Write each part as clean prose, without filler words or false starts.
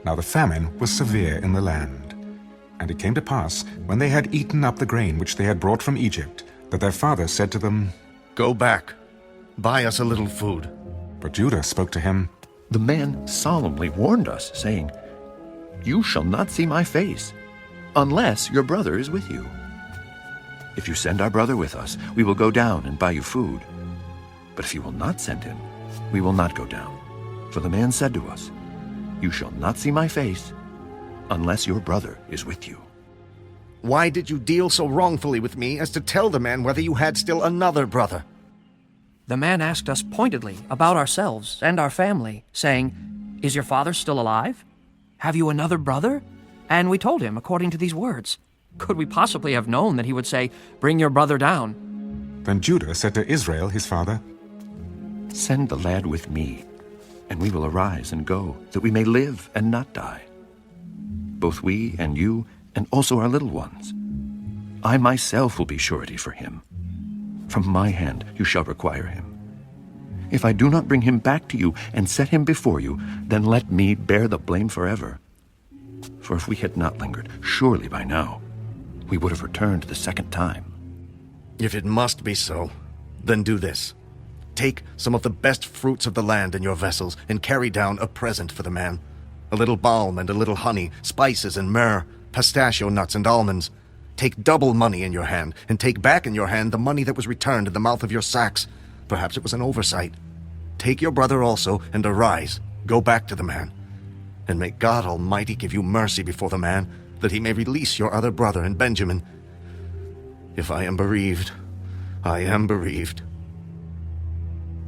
Now the famine was severe in the land. And it came to pass, when they had eaten up the grain which they had brought from Egypt, that their father said to them, "Go back, buy us a little food." But Judah spoke to him, The man solemnly warned us, saying, "You shall not see my face, unless your brother is with you. If you send our brother with us, we will go down and buy you food. But if you will not send him, we will not go down. For the man said to us, You shall not see my face, unless your brother is with you." Why did you deal so wrongfully with me as to tell the man whether you had still another brother? The man asked us pointedly about ourselves and our family, saying, "Is your father still alive? Have you another brother?" And we told him according to these words. Could we possibly have known that he would say, "Bring your brother down"? Then Judah said to Israel his father, Send the lad with me, and we will arise and go, that we may live and not die. Both we and you, and also our little ones. I myself will be surety for him. From my hand you shall require him. If I do not bring him back to you and set him before you, then let me bear the blame forever. For if we had not lingered, surely by now we would have returned the second time. If it must be so, then do this. Take some of the best fruits of the land in your vessels and carry down a present for the man. A little balm and a little honey, spices and myrrh, pistachio nuts and almonds. Take double money in your hand, and take back in your hand the money that was returned in the mouth of your sacks. Perhaps it was an oversight. Take your brother also, and arise, go back to the man. And may God Almighty give you mercy before the man, that he may release your other brother and Benjamin. If I am bereaved, I am bereaved.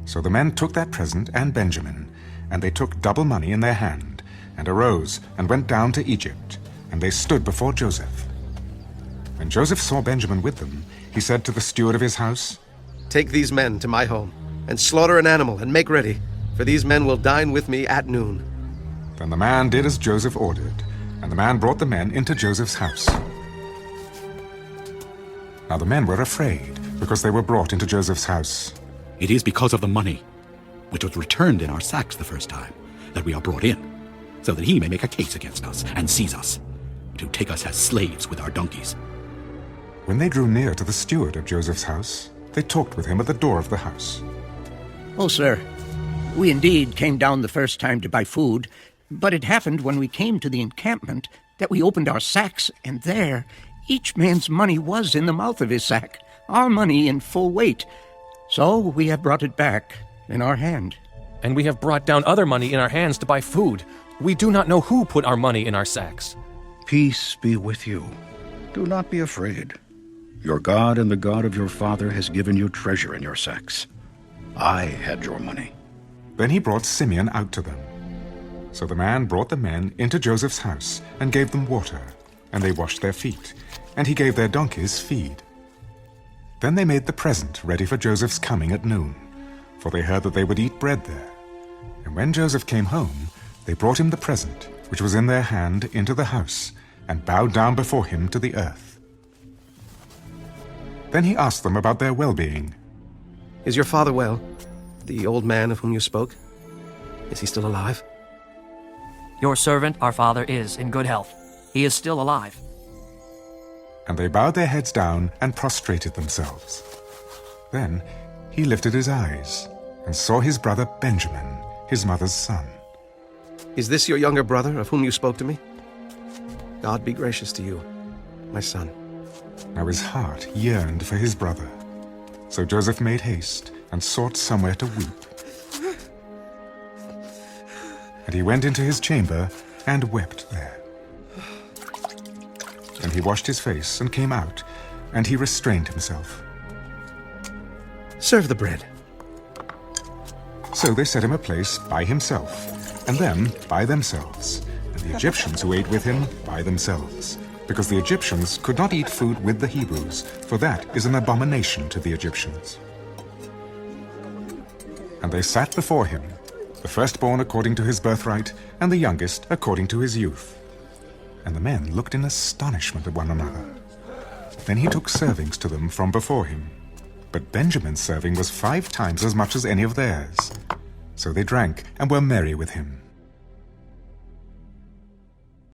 So the men took that present and Benjamin, and they took double money in their hand, and arose and went down to Egypt, and they stood before Joseph. When Joseph saw Benjamin with them, he said to the steward of his house, "Take these men to my home, and slaughter an animal, and make ready, for these men will dine with me at noon." Then the man did as Joseph ordered, and the man brought the men into Joseph's house. Now the men were afraid, because they were brought into Joseph's house. It is because of the money, which was returned in our sacks the first time, that we are brought in, so that he may make a case against us and seize us, to take us as slaves with our donkeys. When they drew near to the steward of Joseph's house, they talked with him at the door of the house. "Oh, sir, we indeed came down the first time to buy food, but it happened when we came to the encampment that we opened our sacks, and there each man's money was in the mouth of his sack, our money in full weight. So we have brought it back in our hand." And we have brought down other money in our hands to buy food. We do not know who put our money in our sacks. Peace be with you. Do not be afraid. Your God and the God of your father has given you treasure in your sacks. I had your money. Then he brought Simeon out to them. So the man brought the men into Joseph's house, and gave them water, and they washed their feet, and he gave their donkeys feed. Then they made the present ready for Joseph's coming at noon, for they heard that they would eat bread there. And when Joseph came home, they brought him the present, which was in their hand, into the house, and bowed down before him to the earth. Then he asked them about their well-being. "Is your father well? The old man of whom you spoke? Is he still alive?" Your servant, our father, is in good health. He is still alive. And they bowed their heads down and prostrated themselves. Then he lifted his eyes and saw his brother Benjamin, his mother's son. "Is this your younger brother of whom you spoke to me? God be gracious to you, my son." Now his heart yearned for his brother. So Joseph made haste and sought somewhere to weep. And he went into his chamber and wept there. And he washed his face and came out, and he restrained himself. "Serve the bread." So they set him a place by himself, and them by themselves, and the Egyptians who ate with him by themselves, because the Egyptians could not eat food with the Hebrews, for that is an abomination to the Egyptians. And they sat before him, the firstborn according to his birthright, and the youngest according to his youth. And the men looked in astonishment at one another. Then he took servings to them from before him. But Benjamin's serving was 5 times as much as any of theirs. So they drank and were merry with him.